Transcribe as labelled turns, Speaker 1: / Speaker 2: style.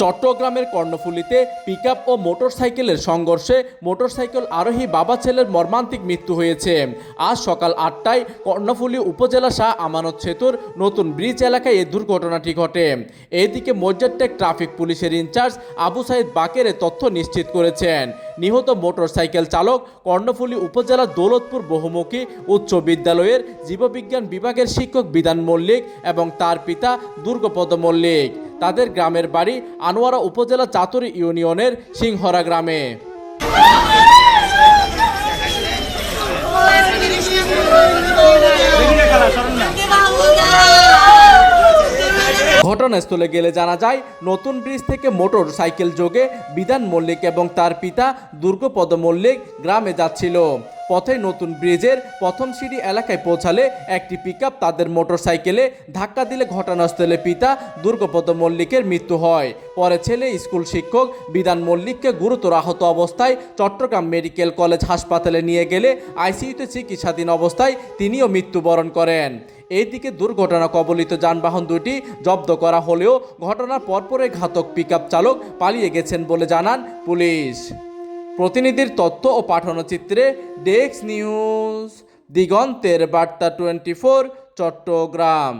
Speaker 1: চট্টগ্রামের কর্ণফুলীতে পিকআপ ও মোটরসাইকেলের সংঘর্ষে মোটরসাইকেল আরোহী বাবা ছেলের মর্মান্তিক মৃত্যু হয়েছে। আজ সকাল ৮টায় কর্ণফুলী উপজেলা শাহ আমানত সেতুর নতুন ব্রিজ এলাকায় এই দুর্ঘটনাটি ঘটে। এদিকে মজ্জারটেক ট্রাফিক পুলিশের ইনচার্জ আবু সাইদ বাকের তথ্য নিশ্চিত করেছেন। নিহত মোটরসাইকেল চালক কর্ণফুলী উপজেলার দৌলতপুর বহুমুখী উচ্চ বিদ্যালয়ের জীববিজ্ঞান বিভাগের শিক্ষক বিধান মল্লিক এবং তার পিতা দুর্গপদ মল্লিক। তাদের গ্রামের বাড়ি আনোয়ারা উপজেলা চাতুরি ইউনিয়নের সিংহরা গ্রামে। ঘটনাস্থলে গেলে জানা যায়, নতুন ব্রিজ থেকে মোটর সাইকেল যোগে বিধান মল্লিক এবং তার পিতা দুর্গপদ মল্লিক গ্রামে যাচ্ছিল। পথে নতুন ব্রিজের প্রথম সিঁড়ি এলাকায় পৌঁছালে একটি পিকআপ তাদের মোটরসাইকেলে ধাক্কা দিলে ঘটনাস্থলে পিতা দুর্গপদ মল্লিকের মৃত্যু হয়। পরে ছেলে স্কুল শিক্ষক বিধান মল্লিককে গুরুতর আহত অবস্থায় চট্টগ্রাম মেডিকেল কলেজ হাসপাতালে নিয়ে গেলে আইসিইউতে চিকিৎসাধীন অবস্থায় তিনিও মৃত্যুবরণ করেন। এইদিকে দুর্ঘটনা কবলিত যানবাহন দুটি জব্দ করা হলেও ঘটনার পরপরই ঘাতক পিকআপ চালক পালিয়ে গেছেন বলে জানান পুলিশ। প্রতিনিধির তথ্য ও পাঠানোচিত্রে ডেস্ক নিউজ, দিগন্তের বার্তা 24, চট্টগ্রাম।